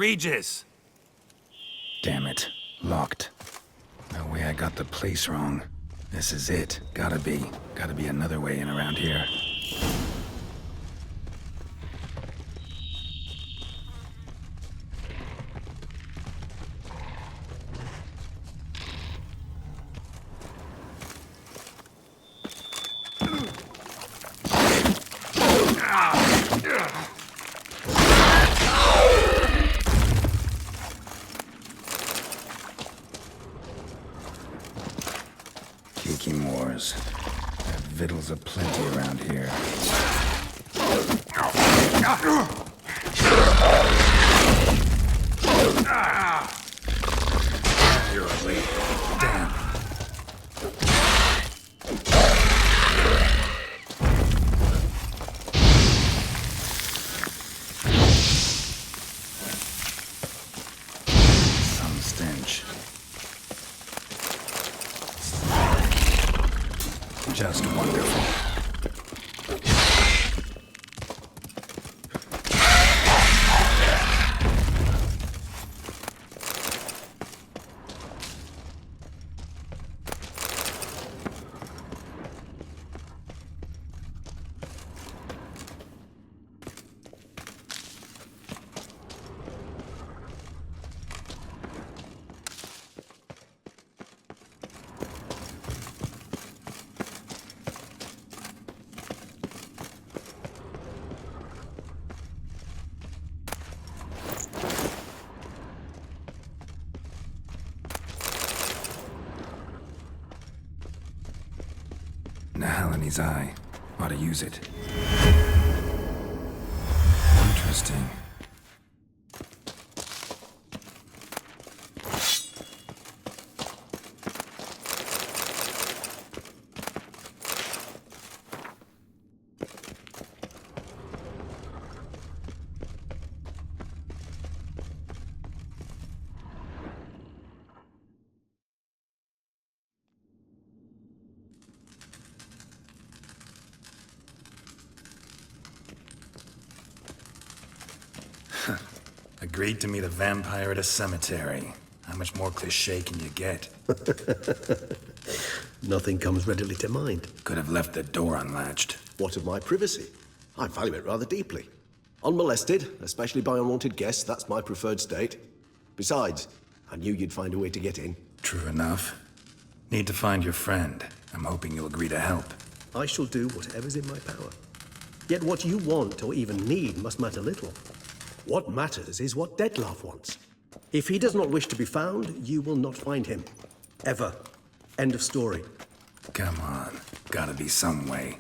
Regis! Damn it. Locked. No way I got the place wrong. This is it. Gotta be. Gotta be another way in around here. Kiki Moors. Have victuals aplenty around here. You're late. Damn. Some stench. Just wonderful. Nahalani's eye. Ought to use it. Interesting. Agreed to meet a vampire at a cemetery. How much more cliché can you get? Nothing comes readily to mind. Could have left the door unlatched. What of my privacy? I value it rather deeply. Unmolested, especially by unwanted guests, that's my preferred state. Besides, I knew you'd find a way to get in. True enough. Need to find your friend. I'm hoping you'll agree to help. I shall do whatever's in my power. Yet what you want or even need must matter little. What matters is what Dettlaff wants. If he does not wish to be found, you will not find him. Ever. End of story. Come on. Gotta be some way.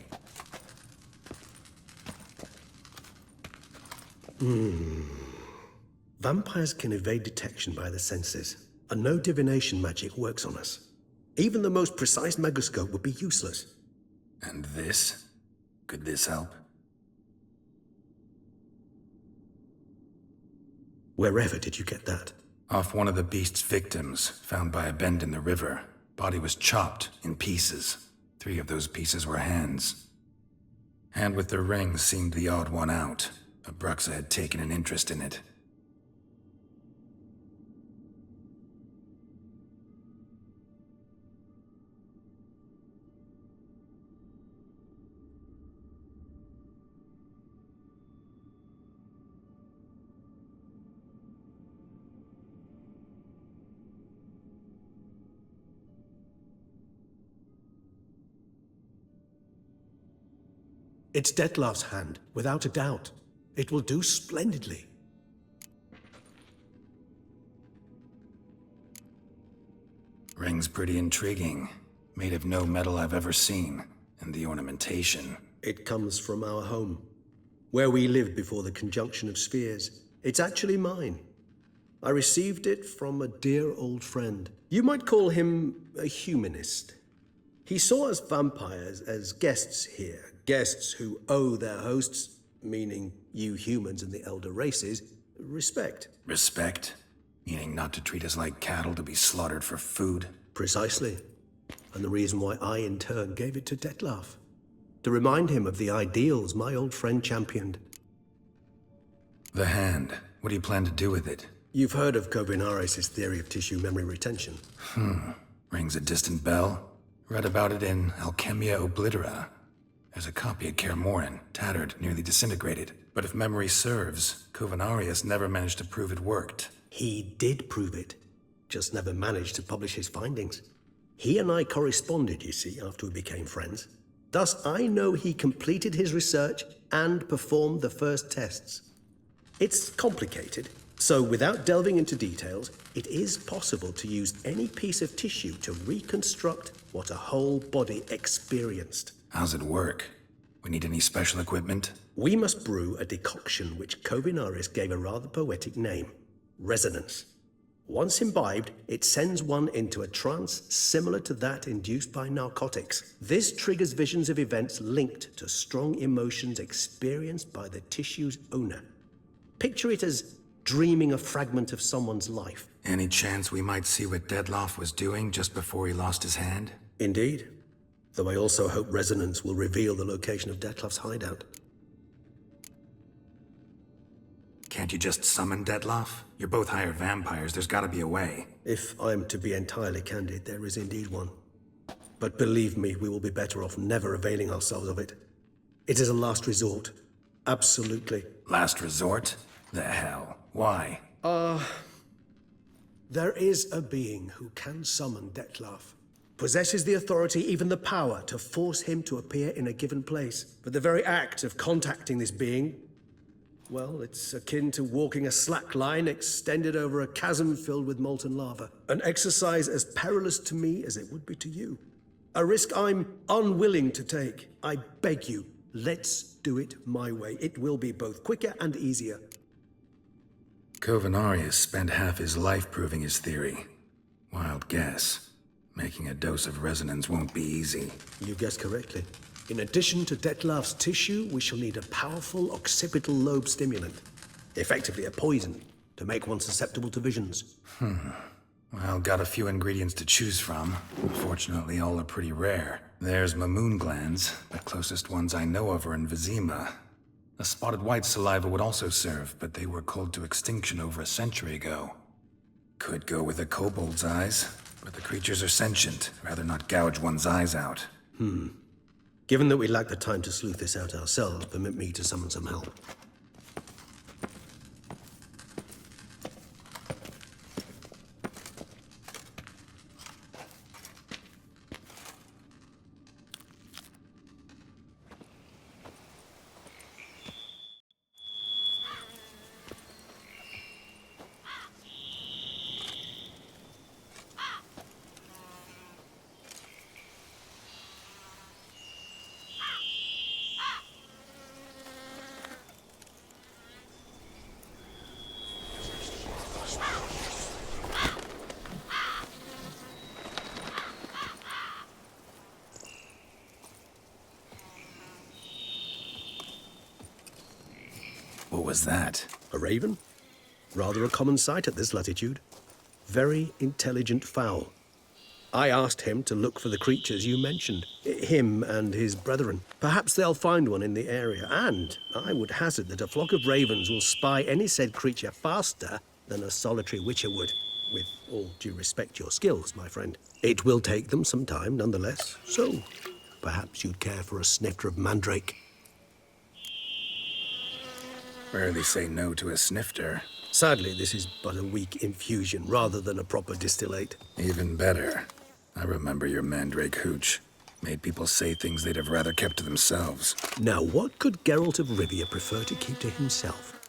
Vampires can evade detection by the senses, and no divination magic works on us. Even the most precise megoscope would be useless. And this? Could this help? Wherever did you get that? Off one of the beast's victims, found by a bend in the river. Body was chopped in pieces. 3 of those pieces were hands. Hand with the ring seemed the odd one out. Abruxa had taken an interest in it. It's Dettlaff's hand, without a doubt. It will do splendidly. Ring's pretty intriguing. Made of no metal I've ever seen. And the ornamentation. It comes from our home, where we lived before the conjunction of spheres. It's actually mine. I received it from a dear old friend. You might call him a humanist. He saw us vampires as guests here. Guests who owe their hosts, meaning you humans and the elder races, respect. Respect? Meaning not to treat us like cattle to be slaughtered for food? Precisely. And the reason why I, in turn, gave it to Dettlaff. To remind him of the ideals my old friend championed. The hand. What do you plan to do with it? You've heard of Kovinaris' theory of tissue memory retention. Rings a distant bell? Read about it in Alchemia Oblitera. There's a copy at Kaer Morhen, tattered, nearly disintegrated. But if memory serves, Kovinaris never managed to prove it worked. He did prove it, just never managed to publish his findings. He and I corresponded, you see, after we became friends. Thus, I know he completed his research and performed the first tests. It's complicated, so without delving into details, it is possible to use any piece of tissue to reconstruct what a whole body experienced. How's it work? We need any special equipment? We must brew a decoction which Kovinaris gave a rather poetic name, resonance. Once imbibed, it sends one into a trance similar to that induced by narcotics. This triggers visions of events linked to strong emotions experienced by the tissue's owner. Picture it as dreaming a fragment of someone's life. Any chance we might see what Dettlaff was doing just before he lost his hand? Indeed. Though I also hope resonance will reveal the location of Dettlaff's hideout. Can't you just summon Dettlaff? You're both hired vampires, there's gotta be a way. If I'm to be entirely candid, there is indeed one. But believe me, we will be better off never availing ourselves of it. It is a last resort. Absolutely. Last resort? The hell? Why? There is a being who can summon Dettlaff. Possesses the authority, even the power, to force him to appear in a given place. But the very act of contacting this being, well, it's akin to walking a slack line extended over a chasm filled with molten lava. An exercise as perilous to me as it would be to you. A risk I'm unwilling to take. I beg you, let's do it my way. It will be both quicker and easier. Kovinaris spent half his life proving his theory. Wild guess. Making a dose of resonance won't be easy. You guessed correctly. In addition to Dettlaff's tissue, we shall need a powerful occipital lobe stimulant. Effectively a poison, to make one susceptible to visions. Well, got a few ingredients to choose from. Unfortunately, all are pretty rare. There's Mamoon glands. The closest ones I know of are in Vizima. A spotted white saliva would also serve, but they were cold to extinction over a century ago. Could go with a kobold's eyes, but the creatures are sentient. Rather not gouge one's eyes out. Given that we lack the time to sleuth this out ourselves, permit me to summon some help. What was that? A raven? Rather a common sight at this latitude. Very intelligent fowl. I asked him to look for the creatures you mentioned. Him and his brethren. Perhaps they'll find one in the area, and I would hazard that a flock of ravens will spy any said creature faster than a solitary witcher would. With all due respect to your skills, my friend. It will take them some time, nonetheless. So, perhaps you'd care for a snifter of mandrake. Rarely say no to a snifter. Sadly, this is but a weak infusion rather than a proper distillate. Even better. I remember your mandrake hooch. Made people say things they'd have rather kept to themselves. Now, what could Geralt of Rivia prefer to keep to himself?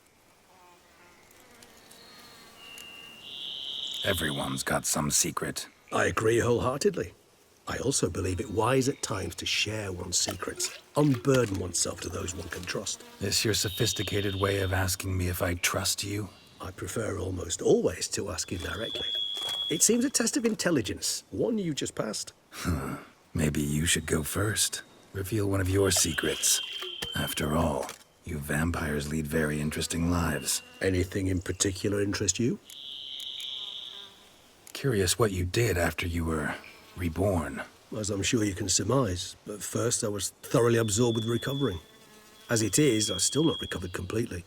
Everyone's got some secret. I agree wholeheartedly. I also believe it wise at times to share one's secrets, unburden oneself to those one can trust. This your sophisticated way of asking me if I trust you? I prefer almost always to ask you directly. It seems a test of intelligence, one you just passed. Maybe you should go first. Reveal one of your secrets. After all, you vampires lead very interesting lives. Anything in particular interest you? Curious what you did after you were reborn. As I'm sure you can surmise, but first I was thoroughly absorbed with recovering. As it is, I've still not recovered completely.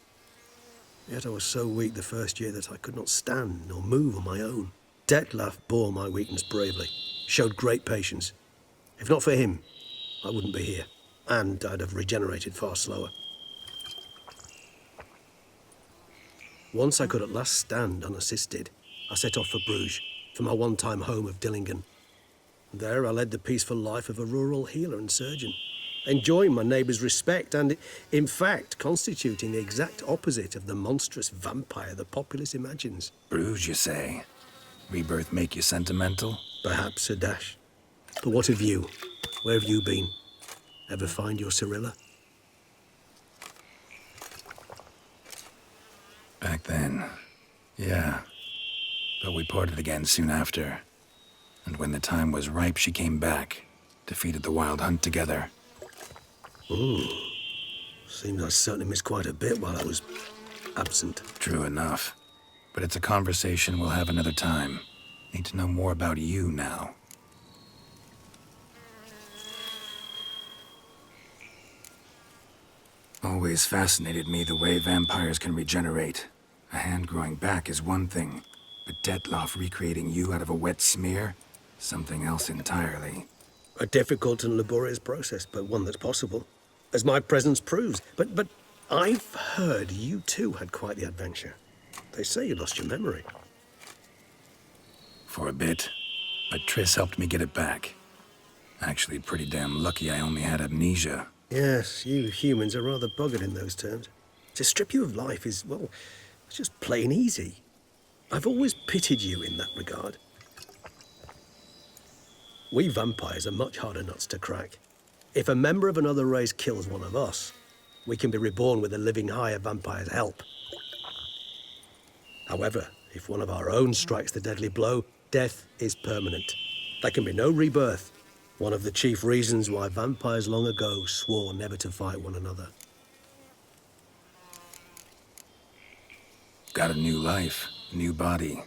Yet I was so weak the first year that I could not stand nor move on my own. Detlef bore my weakness bravely, showed great patience. If not for him, I wouldn't be here, and I'd have regenerated far slower. Once I could at last stand unassisted, I set off for Bruges, for my one-time home of Dillingen. There I led the peaceful life of a rural healer and surgeon, enjoying my neighbours' respect and, in fact, constituting the exact opposite of the monstrous vampire the populace imagines. Bruges, you say? Rebirth make you sentimental? Perhaps a dash. But what of you? Where have you been? Ever find your Cyrilla? Back then, yeah. But we parted again soon after. And when the time was ripe, she came back, defeated the Wild Hunt together. Seems I certainly missed quite a bit while I was absent. True enough. But it's a conversation we'll have another time. Need to know more about you now. Always fascinated me the way vampires can regenerate. A hand growing back is one thing, but Dettlaff recreating you out of a wet smear? Something else entirely. A difficult and laborious process, but one that's possible, as my presence proves. But I've heard you too had quite the adventure. They say you lost your memory. For a bit, but Triss helped me get it back. Actually, pretty damn lucky I only had amnesia. Yes, you humans are rather buggered in those terms. To strip you of life is, well, it's just plain easy. I've always pitied you in that regard. We vampires are much harder nuts to crack. If a member of another race kills one of us, we can be reborn with a living higher vampire's help. However, if one of our own strikes the deadly blow, death is permanent. There can be no rebirth. One of the chief reasons why vampires long ago swore never to fight one another. Got a new life, new body.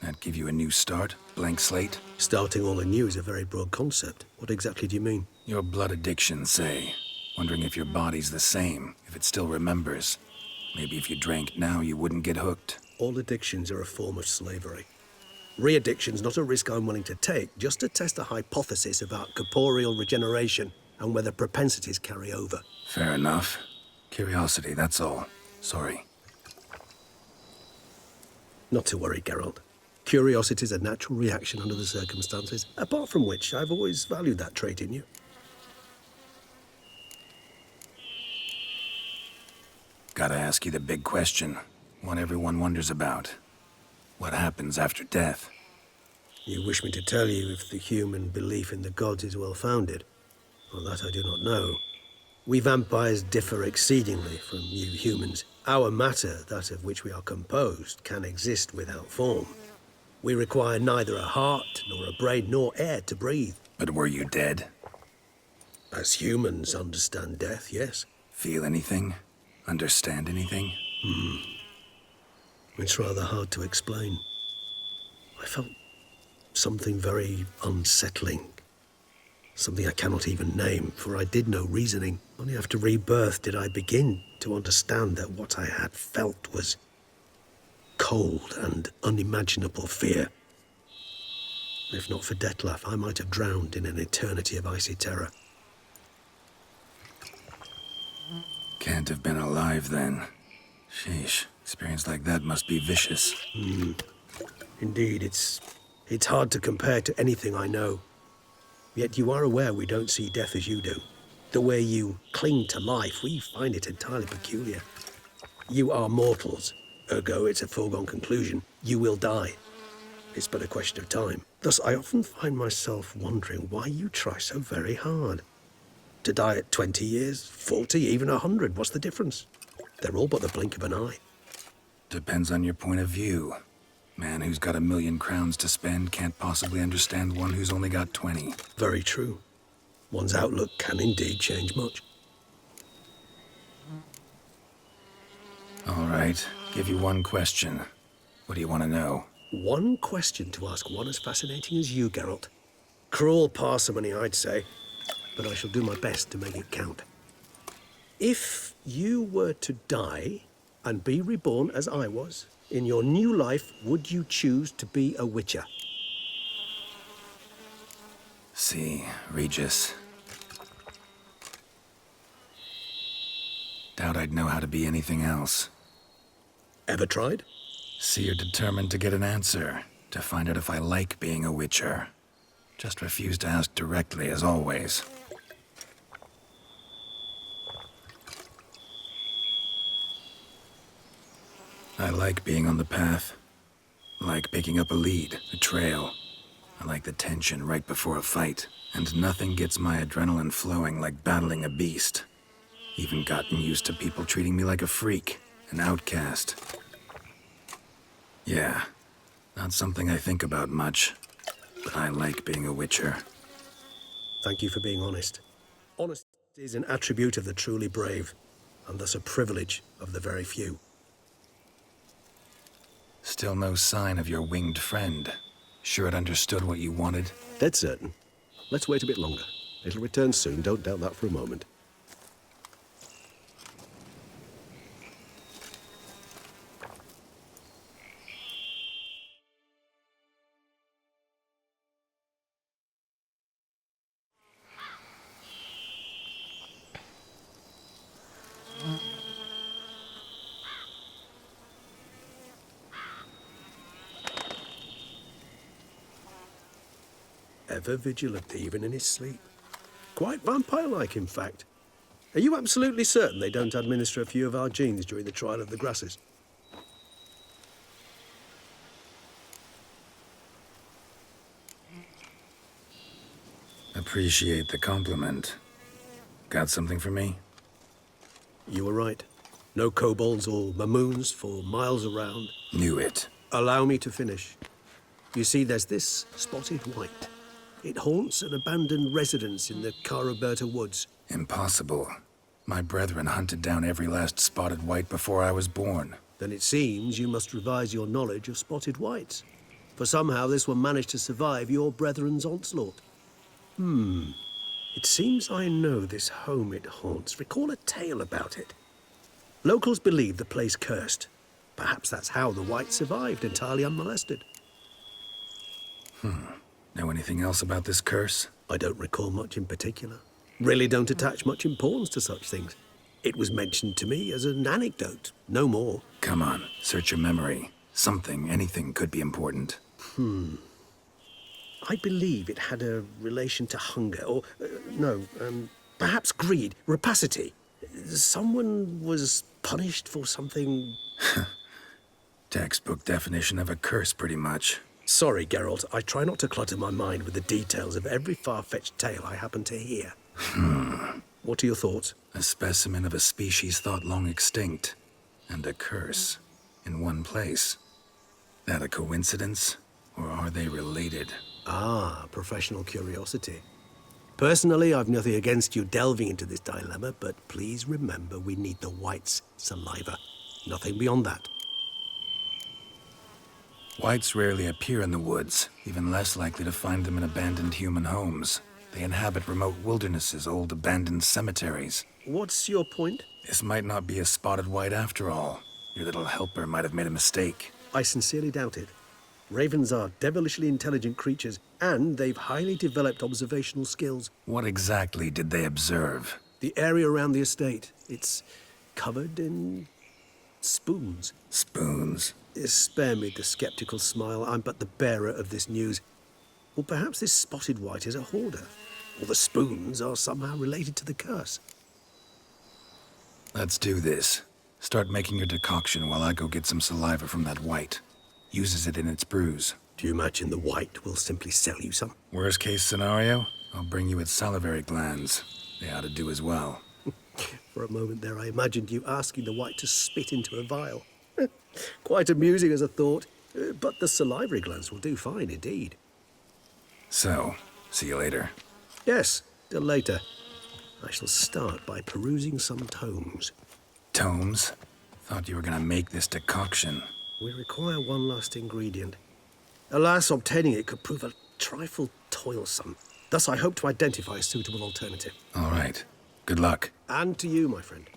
That give you a new start? Blank slate? Starting all anew is a very broad concept. What exactly do you mean? Your blood addiction, say. Wondering if your body's the same, if it still remembers. Maybe if you drank now, you wouldn't get hooked. All addictions are a form of slavery. Re-addiction's not a risk I'm willing to take, just to test a hypothesis about corporeal regeneration and whether propensities carry over. Fair enough. Curiosity, that's all. Sorry. Not to worry, Geralt. Curiosity is a natural reaction under the circumstances, apart from which I've always valued that trait in you. Gotta ask you the big question. One everyone wonders about. What happens after death? You wish me to tell you if the human belief in the gods is well-founded? Well, that I do not know. We vampires differ exceedingly from you humans. Our matter, that of which we are composed, can exist without form. We require neither a heart, nor a brain, nor air to breathe. But were you dead? As humans understand death, yes. Feel anything? Understand anything? It's rather hard to explain. I felt something very unsettling. Something I cannot even name, for I did no reasoning. Only after rebirth did I begin to understand that what I had felt was cold and unimaginable fear. If not for Detlef, I might have drowned in an eternity of icy terror. Can't have been alive then. Sheesh, experience like that must be vicious. Indeed, it's hard to compare to anything I know. Yet you are aware we don't see death as you do. The way you cling to life, we find it entirely peculiar. You are mortals, ergo it's a foregone conclusion. You will die. It's but a question of time. Thus, I often find myself wondering why you try so very hard. To die at 20 years, 40, even 100, what's the difference? They're all but the blink of an eye. Depends on your point of view. Man who's got 1,000,000 crowns to spend can't possibly understand one who's only got 20. Very true. One's outlook can indeed change much. All right, give you one question. What do you want to know? One question to ask one as fascinating as you, Geralt. Cruel parsimony, I'd say, but I shall do my best to make it count. If you were to die and be reborn as I was. In your new life, would you choose to be a witcher? See, Regis. Doubt I'd know how to be anything else. Ever tried? See, you're determined to get an answer, to find out if I like being a witcher. Just refuse to ask directly, as always. I like being on the path. I like picking up a lead, a trail. I like the tension right before a fight. And nothing gets my adrenaline flowing like battling a beast. Even gotten used to people treating me like a freak, an outcast. Yeah, not something I think about much, but I like being a witcher. Thank you for being honest. Honesty is an attribute of the truly brave, and thus a privilege of the very few. Still no sign of your winged friend. Sure it understood what you wanted? Dead certain. Let's wait a bit longer. It'll return soon, don't doubt that for a moment. Ever vigilant, even in his sleep. Quite vampire-like, in fact. Are you absolutely certain they don't administer a few of our genes during the trial of the grasses? Appreciate the compliment. Got something for me? You were right. No kobolds or mamoons for miles around. Knew it. Allow me to finish. You see, there's this spotted white. It haunts an abandoned residence in the Caraberta woods. Impossible. My brethren hunted down every last spotted white before I was born. Then it seems you must revise your knowledge of spotted whites. For somehow this one managed to survive your brethren's onslaught. It seems I know this home it haunts. Recall a tale about it. Locals believe the place cursed. Perhaps that's how the white survived entirely unmolested. Know anything else about this curse? I don't recall much in particular. Really don't attach much importance to such things. It was mentioned to me as an anecdote, no more. Come on, search your memory. Something, anything could be important. I believe it had a relation to hunger, or, perhaps greed, rapacity. Someone was punished for something... Textbook definition of a curse, pretty much. Sorry, Geralt, I try not to clutter my mind with the details of every far-fetched tale I happen to hear. What are your thoughts? A specimen of a species thought long extinct. And a curse. In one place. That a coincidence? Or are they related? Ah, professional curiosity. Personally, I've nothing against you delving into this dilemma, but please remember we need the whites' saliva. Nothing beyond that. Whites rarely appear in the woods, even less likely to find them in abandoned human homes. They inhabit remote wildernesses, old abandoned cemeteries. What's your point? This might not be a spotted white after all. Your little helper might have made a mistake. I sincerely doubt it. Ravens are devilishly intelligent creatures, and they've highly developed observational skills. What exactly did they observe? The area around the estate, it's covered in spoons. Spoons? Spare me the skeptical smile. I'm but the bearer of this news. Or perhaps this spotted white is a hoarder. Or the spoons are somehow related to the curse. Let's do this. Start making your decoction while I go get some saliva from that white. Uses it in its brews. Do you imagine the white will simply sell you some? Worst case scenario, I'll bring you its salivary glands. They ought to do as well. For a moment there, I imagined you asking the white to spit into a vial. Quite amusing as a thought, but the salivary glands will do fine indeed. So, see you later. Yes, till later. I shall start by perusing some tomes. Tomes? Thought you were gonna make this decoction. We require one last ingredient. Alas, obtaining it could prove a trifle toilsome. Thus, I hope to identify a suitable alternative. All right. Good luck. And to you, my friend.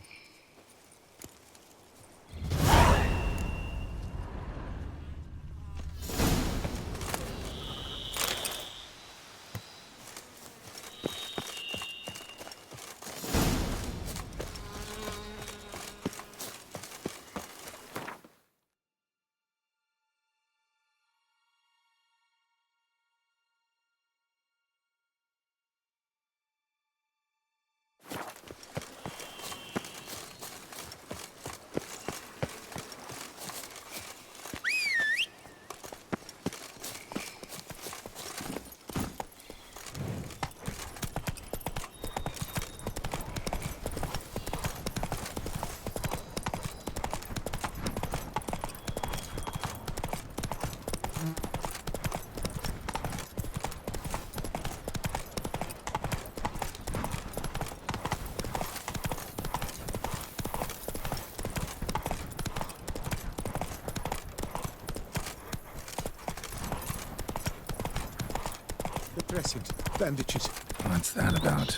Dressings, bandages. What's that about?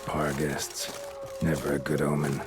Our guests. Never a good omen.